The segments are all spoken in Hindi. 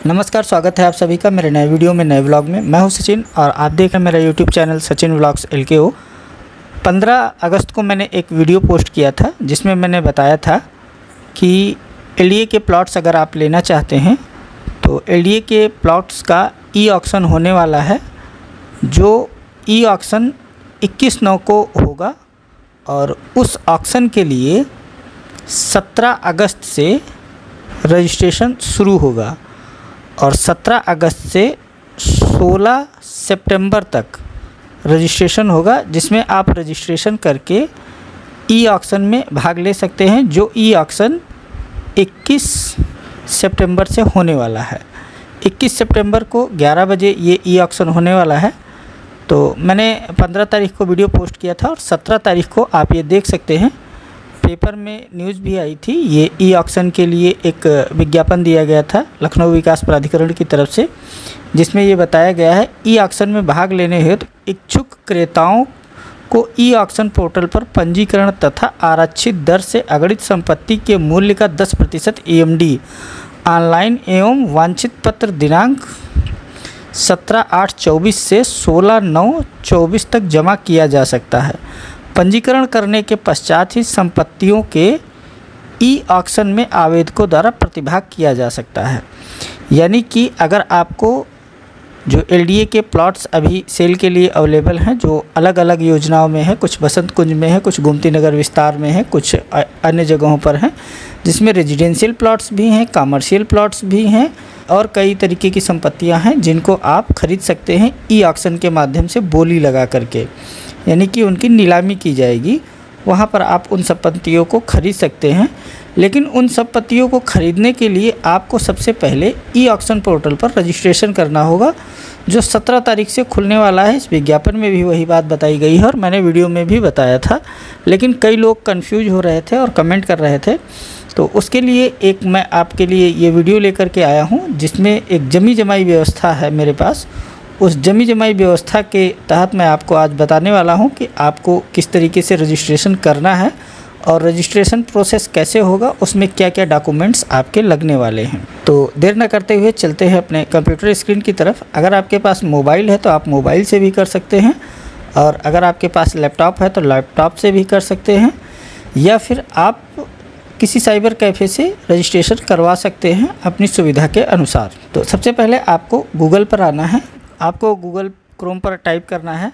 नमस्कार, स्वागत है आप सभी का मेरे नए वीडियो में, नए व्लॉग में। मैं हूं सचिन और आप देख रहे हैं मेरा YouTube channel Sachin vlogs LKO। 15 अगस्त को मैंने एक वीडियो पोस्ट किया था जिसमें मैंने बताया था कि LDA के प्लॉट्स अगर आप लेना चाहते हैं तो LDA के प्लॉट्स का ई-ऑक्शन होने वाला है, जो ई-ऑक्शन 21/9 को होगा और उस ऑक्शन के लिए 17 अगस्त से रजिस्ट्रेशन शुरू होगा और 17 अगस्त से 16 सितंबर तक रजिस्ट्रेशन होगा, जिसमें आप रजिस्ट्रेशन करके ई-ऑक्शन में भाग ले सकते हैं, जो ई-ऑक्शन 21 सितंबर से होने वाला है। 21 सितंबर को 11 बजे ये ई-ऑक्शन होने वाला है। तो मैंने 15 तारीख को वीडियो पोस्ट किया था और 17 तारीख को आप ये देख सकते हैं, पेपर में न्यूज़ भी आई थी। ये ई-ऑक्शन के लिए एक विज्ञापन दिया गया था लखनऊ विकास प्राधिकरण की तरफ से, जिसमें ये बताया गया है ई-ऑक्शन में भाग लेने हेतु इच्छुक क्रेताओं को ई-ऑक्शन पोर्टल पर पंजीकरण तथा आरक्षित दर से अगणित संपत्ति के मूल्य का 10% EMD ऑनलाइन एवं वांछित पत्र दिनांक 17/8/24 से 16/9/24 तक जमा किया जा सकता है। पंजीकरण करने के पश्चात ही संपत्तियों के ई-ऑक्शन में आवेदकों द्वारा प्रतिभाग किया जा सकता है। यानी कि अगर आपको जो LDA के प्लॉट्स अभी सेल के लिए अवेलेबल हैं, जो अलग अलग योजनाओं में है, कुछ बसंत कुंज में है, कुछ गोमती नगर विस्तार में है, कुछ अन्य जगहों पर हैं, जिसमें रेजिडेंशियल प्लॉट्स भी हैं, कमर्शियल प्लॉट्स भी हैं और कई तरीके की संपत्तियां हैं जिनको आप खरीद सकते हैं ई-ऑक्शन के माध्यम से बोली लगा करके, यानी कि उनकी नीलामी की जाएगी। वहाँ पर आप उन संपत्तियों को खरीद सकते हैं। लेकिन उन संपत्तियों को खरीदने के लिए आपको सबसे पहले ई-ऑक्शन पोर्टल पर रजिस्ट्रेशन करना होगा, जो 17 तारीख से खुलने वाला है। इस विज्ञापन में भी वही बात बताई गई है और मैंने वीडियो में भी बताया था, लेकिन कई लोग कंफ्यूज हो रहे थे और कमेंट कर रहे थे। तो उसके लिए एक मैं आपके लिए ये वीडियो लेकर के आया हूँ, जिसमें एक जमी जमाई व्यवस्था है मेरे पास। उस जमी जमाई व्यवस्था के तहत मैं आपको आज बताने वाला हूं कि आपको किस तरीके से रजिस्ट्रेशन करना है और रजिस्ट्रेशन प्रोसेस कैसे होगा, उसमें क्या क्या डॉक्यूमेंट्स आपके लगने वाले हैं। तो देर न करते हुए चलते हैं अपने कंप्यूटर स्क्रीन की तरफ। अगर आपके पास मोबाइल है तो आप मोबाइल से भी कर सकते हैं, और अगर आपके पास लैपटॉप है तो लैपटॉप से भी कर सकते हैं, या फिर आप किसी साइबर कैफ़े से रजिस्ट्रेशन करवा सकते हैं अपनी सुविधा के अनुसार। तो सबसे पहले आपको गूगल पर आना है। आपको गूगल क्रोम पर टाइप करना है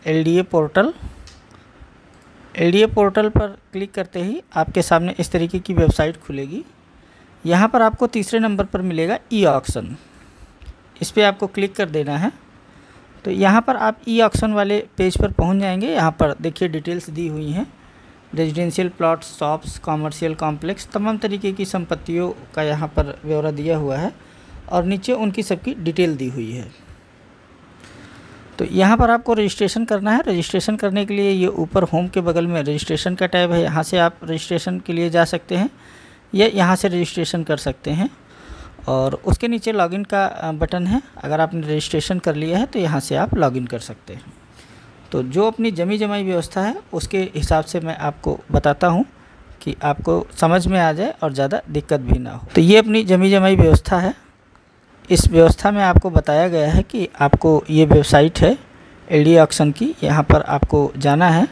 LDA पोर्टल। LDA पोर्टल पर क्लिक करते ही आपके सामने इस तरीके की वेबसाइट खुलेगी। यहाँ पर आपको तीसरे नंबर पर मिलेगा ई-ऑक्शन। इस पर आपको क्लिक कर देना है। तो यहाँ पर आप ई-ऑक्शन वाले पेज पर पहुँच जाएंगे। यहाँ पर देखिए डिटेल्स दी हुई हैं, residential plots, shops, commercial complex, तमाम तरीके की संपत्तियों का यहाँ पर ब्यौरा दिया हुआ है और नीचे उनकी सबकी डिटेल दी हुई है। तो यहाँ पर आपको रजिस्ट्रेशन करना है। रजिस्ट्रेशन करने के लिए ये ऊपर होम के बगल में रजिस्ट्रेशन का टैब है, यहाँ से आप रजिस्ट्रेशन के लिए जा सकते हैं या यहाँ से रजिस्ट्रेशन कर सकते हैं। और उसके नीचे लॉगिन का बटन है। अगर आपने रजिस्ट्रेशन कर लिया है तो यहाँ से आप लॉगिन कर सकते हैं। तो जो अपनी जमी जमाई व्यवस्था है उसके हिसाब से मैं आपको बताता हूँ कि आपको समझ में आ जाए और ज़्यादा दिक्कत भी ना हो। तो ये अपनी जमी जमाई व्यवस्था है। इस व्यवस्था में आपको बताया गया है कि आपको ये वेबसाइट है LDA ऑक्शन की, यहाँ पर आपको जाना है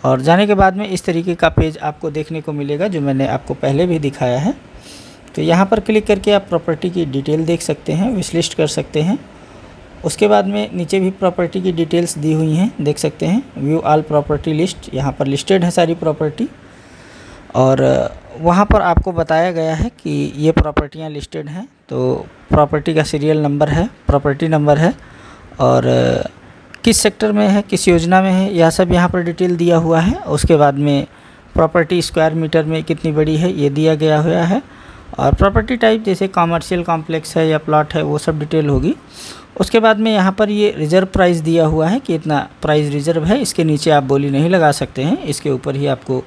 और जाने के बाद में इस तरीके का पेज आपको देखने को मिलेगा, जो मैंने आपको पहले भी दिखाया है। तो यहाँ पर क्लिक करके आप प्रॉपर्टी की डिटेल देख सकते हैं, विश लिस्ट कर सकते हैं। उसके बाद में नीचे भी प्रॉपर्टी की डिटेल्स दी हुई हैं, देख सकते हैं। व्यू ऑल प्रॉपर्टी लिस्ट, यहाँ पर लिस्टेड है सारी प्रॉपर्टी और वहाँ पर आपको बताया गया है कि ये प्रॉपर्टियाँ लिस्टेड हैं। तो प्रॉपर्टी का सीरियल नंबर है, प्रॉपर्टी नंबर है और किस सेक्टर में है, किस योजना में है, यह सब यहाँ पर डिटेल दिया हुआ है। उसके बाद में प्रॉपर्टी स्क्वायर मीटर में कितनी बड़ी है ये दिया गया हुआ है, और प्रॉपर्टी टाइप जैसे कॉमर्शियल कॉम्प्लेक्स है या प्लॉट है वो सब डिटेल होगी। उसके बाद में यहाँ पर ये रिज़र्व प्राइस दिया हुआ है कि इतना प्राइस रिज़र्व है, इसके नीचे आप बोली नहीं लगा सकते हैं, इसके ऊपर ही आपको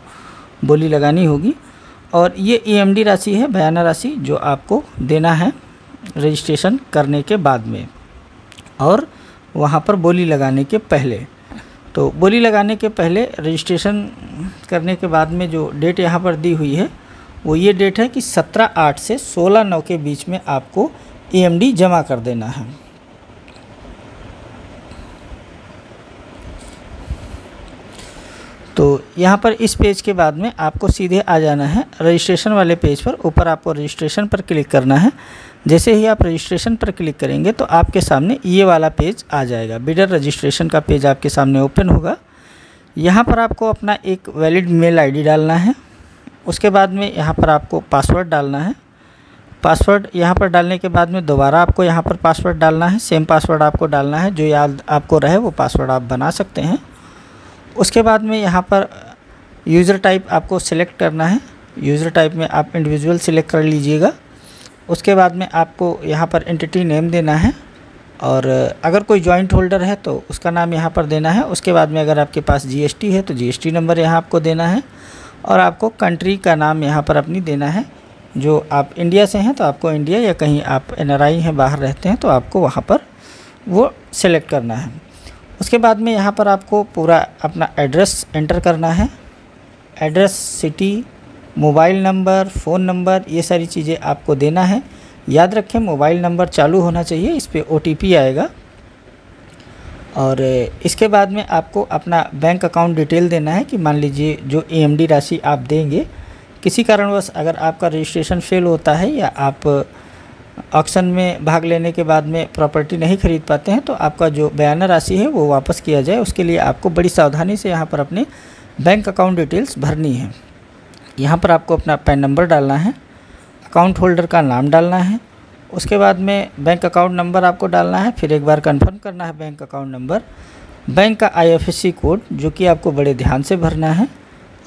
बोली लगानी होगी। और ये EMD राशि है, बयाना राशि, जो आपको देना है रजिस्ट्रेशन करने के बाद में और वहाँ पर बोली लगाने के पहले। तो बोली लगाने के पहले रजिस्ट्रेशन करने के बाद में जो डेट यहाँ पर दी हुई है वो ये डेट है कि 17/8 से 16/9 के बीच में आपको EMD जमा कर देना है। तो यहाँ पर इस पेज के बाद में आपको सीधे आ जाना है रजिस्ट्रेशन वाले पेज पर। ऊपर आपको रजिस्ट्रेशन पर क्लिक करना है। जैसे ही आप रजिस्ट्रेशन पर क्लिक करेंगे तो आपके सामने ये वाला पेज आ जाएगा। बिडर रजिस्ट्रेशन का पेज आपके सामने ओपन होगा। यहाँ पर आपको अपना एक वैलिड मेल ID डालना है। उसके बाद में यहाँ पर आपको पासवर्ड डालना है। पासवर्ड यहाँ पर डालने के बाद में दोबारा आपको यहाँ पर पासवर्ड डालना है। सेम पासवर्ड आपको डालना है, जो याद आपको रहे वो पासवर्ड आप बना सकते हैं। उसके बाद में यहाँ पर यूज़र टाइप आपको सिलेक्ट करना है। यूज़र टाइप में आप इंडिविजुअल सिलेक्ट कर लीजिएगा। उसके बाद में आपको यहाँ पर एंटिटी नेम देना है, और अगर कोई जॉइंट होल्डर है तो उसका नाम यहाँ पर देना है। उसके बाद में अगर आपके पास GST है तो GST नंबर यहाँ आपको देना है, और आपको कंट्री का नाम यहाँ पर अपनी देना है। जो आप इंडिया से हैं तो आपको इंडिया, या कहीं आप NRI हैं बाहर रहते हैं तो आपको वहाँ पर वो सिलेक्ट करना है। उसके बाद में यहाँ पर आपको पूरा अपना एड्रेस एंटर करना है। Address, city, mobile number, phone number, ये सारी चीज़ें आपको देना है। याद रखें मोबाइल नंबर चालू होना चाहिए, इस पर OTP आएगा। और इसके बाद में आपको अपना बैंक अकाउंट डिटेल देना है कि मान लीजिए जो EMD राशि आप देंगे, किसी कारणवश अगर आपका रजिस्ट्रेशन फेल होता है या आप ऑक्शन में भाग लेने के बाद में प्रॉपर्टी नहीं खरीद पाते हैं तो आपका जो बयाना राशि है वो वापस किया जाए। उसके लिए आपको बड़ी सावधानी से यहाँ पर अपने बैंक अकाउंट डिटेल्स भरनी है। यहाँ पर आपको अपना पैन नंबर डालना है, अकाउंट होल्डर का नाम डालना है, उसके बाद में बैंक अकाउंट नंबर आपको डालना है। फिर एक बार कंफर्म करना है बैंक अकाउंट नंबर, बैंक का IFSC कोड जो कि आपको बड़े ध्यान से भरना है,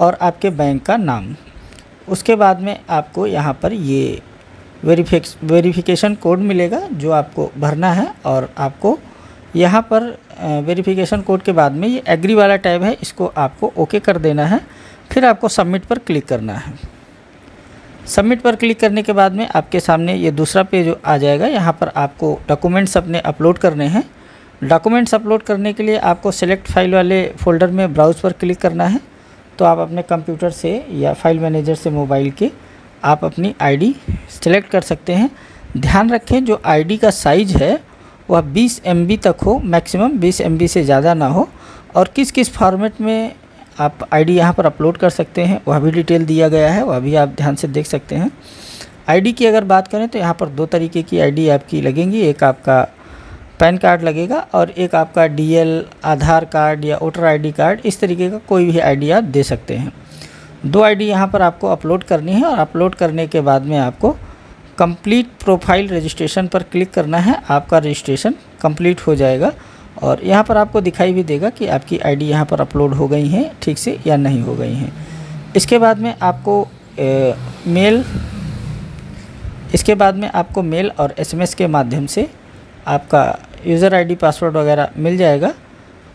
और आपके बैंक का नाम। उसके बाद में आपको यहाँ पर ये वेरिफिकेशन कोड मिलेगा जो आपको भरना है, और आपको यहाँ पर वेरिफिकेशन कोड के बाद में ये एग्री वाला टैब है, इसको आपको ओके कर देना है। फिर आपको सबमिट पर क्लिक करना है। सबमिट पर क्लिक करने के बाद में आपके सामने ये दूसरा पेज आ जाएगा। यहाँ पर आपको डॉक्यूमेंट्स अपने अपलोड करने हैं। डॉक्यूमेंट्स अपलोड करने के लिए आपको सेलेक्ट फाइल वाले फ़ोल्डर में ब्राउज़ पर क्लिक करना है। तो आप अपने कंप्यूटर से या फाइल मैनेजर से मोबाइल के आप अपनी ID सेलेक्ट कर सकते हैं। ध्यान रखें जो ID का साइज़ है वह 20 MB तक हो, मैक्सिमम 20 MB से ज़्यादा ना हो। और किस किस फॉर्मेट में आप ID यहाँ पर अपलोड कर सकते हैं वह भी डिटेल दिया गया है, वह भी आप ध्यान से देख सकते हैं। ID की अगर बात करें तो यहाँ पर 2 तरीके की ID आपकी लगेंगी। एक आपका पैन कार्ड लगेगा और एक आपका DL, आधार कार्ड या वोटर ID कार्ड, इस तरीके का कोई भी ID आप दे सकते हैं। 2 ID यहाँ पर आपको अपलोड करनी है, और अपलोड करने के बाद में आपको कंप्लीट प्रोफाइल रजिस्ट्रेशन पर क्लिक करना है। आपका रजिस्ट्रेशन कंप्लीट हो जाएगा, और यहाँ पर आपको दिखाई भी देगा कि आपकी ID यहाँ पर अपलोड हो गई हैं ठीक से या नहीं हो गई हैं। इसके बाद में आपको मेल और SMS के माध्यम से आपका यूज़र ID, पासवर्ड वगैरह मिल जाएगा,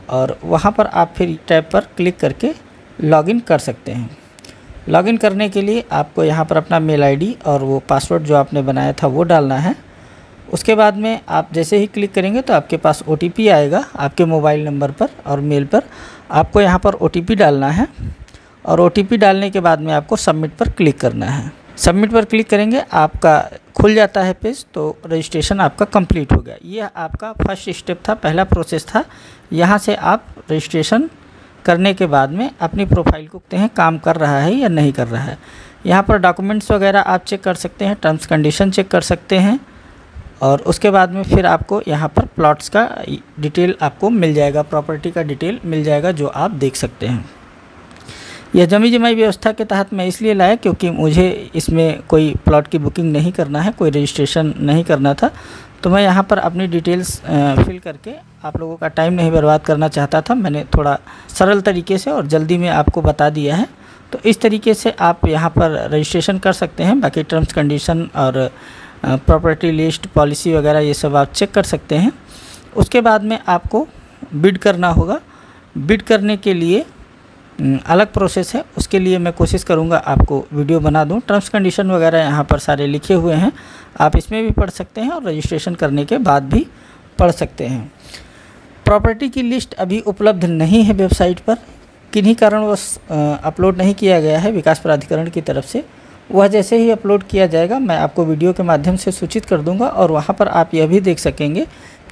और वहाँ पर आप फिर टैब पर क्लिक करके लॉगिन कर सकते हैं। लॉगिन करने के लिए आपको यहाँ पर अपना मेल ID और वो पासवर्ड जो आपने बनाया था वो डालना है। उसके बाद में आप जैसे ही क्लिक करेंगे तो आपके पास OTP आएगा आपके मोबाइल नंबर पर और मेल पर। आपको यहाँ पर OTP डालना है, और OTP डालने के बाद में आपको सबमिट पर क्लिक करना है। सबमिट पर क्लिक करेंगे आपका खुल जाता है पेज, तो रजिस्ट्रेशन आपका कंप्लीट हो गया। ये आपका फर्स्ट स्टेप था, पहला प्रोसेस था। यहाँ से आप रजिस्ट्रेशन करने के बाद में अपनी प्रोफाइल को देखते हैं काम कर रहा है या नहीं कर रहा है। यहाँ पर डॉक्यूमेंट्स वगैरह आप चेक कर सकते हैं, टर्म्स कंडीशन चेक कर सकते हैं, और उसके बाद में फिर आपको यहाँ पर प्लॉट्स का डिटेल आपको मिल जाएगा, प्रॉपर्टी का डिटेल मिल जाएगा जो आप देख सकते हैं। यह जमी जमाई व्यवस्था के तहत मैं इसलिए लाया क्योंकि मुझे इसमें कोई प्लॉट की बुकिंग नहीं करना है, कोई रजिस्ट्रेशन नहीं करना था, तो मैं यहाँ पर अपनी डिटेल्स फिल करके आप लोगों का टाइम नहीं बर्बाद करना चाहता था। मैंने थोड़ा सरल तरीके से और जल्दी में आपको बता दिया है। तो इस तरीके से आप यहाँ पर रजिस्ट्रेशन कर सकते हैं। बाकी टर्म्स कंडीशन और प्रॉपर्टी लिस्ट, पॉलिसी वगैरह ये सब आप चेक कर सकते हैं। उसके बाद में आपको बिड करना होगा। बिड करने के लिए अलग प्रोसेस है, उसके लिए मैं कोशिश करूंगा आपको वीडियो बना दूं। टर्म्स कंडीशन वगैरह यहाँ पर सारे लिखे हुए हैं, आप इसमें भी पढ़ सकते हैं और रजिस्ट्रेशन करने के बाद भी पढ़ सकते हैं। प्रॉपर्टी की लिस्ट अभी उपलब्ध नहीं है वेबसाइट पर, किन्हीं कारणवश अपलोड नहीं किया गया है विकास प्राधिकरण की तरफ से। वह जैसे ही अपलोड किया जाएगा मैं आपको वीडियो के माध्यम से सूचित कर दूंगा और वहाँ पर आप यह भी देख सकेंगे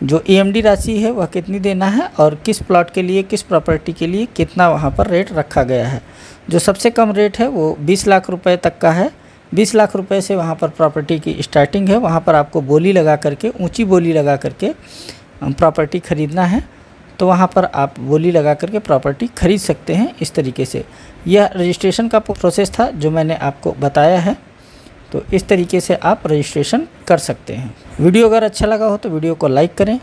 जो EMD राशि है वह कितनी देना है और किस प्लॉट के लिए, किस प्रॉपर्टी के लिए कितना वहाँ पर रेट रखा गया है। जो सबसे कम रेट है वो 20 लाख रुपए तक का है। 20 लाख रुपए से वहाँ पर प्रॉपर्टी की स्टार्टिंग है। वहाँ पर आपको बोली लगा करके, ऊंची बोली लगा करके प्रॉपर्टी ख़रीदना है, तो वहाँ पर आप बोली लगा करके प्रॉपर्टी ख़रीद सकते हैं। इस तरीके से यह रजिस्ट्रेशन का प्रोसेस था जो मैंने आपको बताया है। तो इस तरीके से आप रजिस्ट्रेशन कर सकते हैं। वीडियो अगर अच्छा लगा हो तो वीडियो को लाइक करें,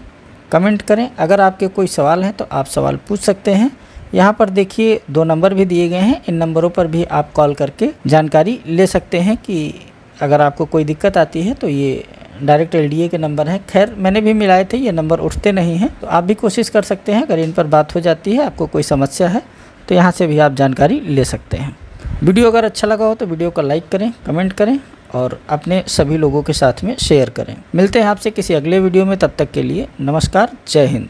कमेंट करें। अगर आपके कोई सवाल हैं तो आप सवाल पूछ सकते हैं। यहाँ पर देखिए 2 नंबर भी दिए गए हैं, इन नंबरों पर भी आप कॉल करके जानकारी ले सकते हैं कि अगर आपको कोई दिक्कत आती है तो ये डायरेक्ट LDA के नंबर हैं। खैर मैंने भी मिलाए थे, ये नंबर उठते नहीं हैं, तो आप भी कोशिश कर सकते हैं। अगर इन पर बात हो जाती है, आपको कोई समस्या है तो यहाँ से भी आप जानकारी ले सकते हैं। वीडियो अगर अच्छा लगा हो तो वीडियो को लाइक करें, कमेंट करें और अपने सभी लोगों के साथ में शेयर करें। मिलते हैं आपसे किसी अगले वीडियो में, तब तक के लिए नमस्कार, जय हिंद।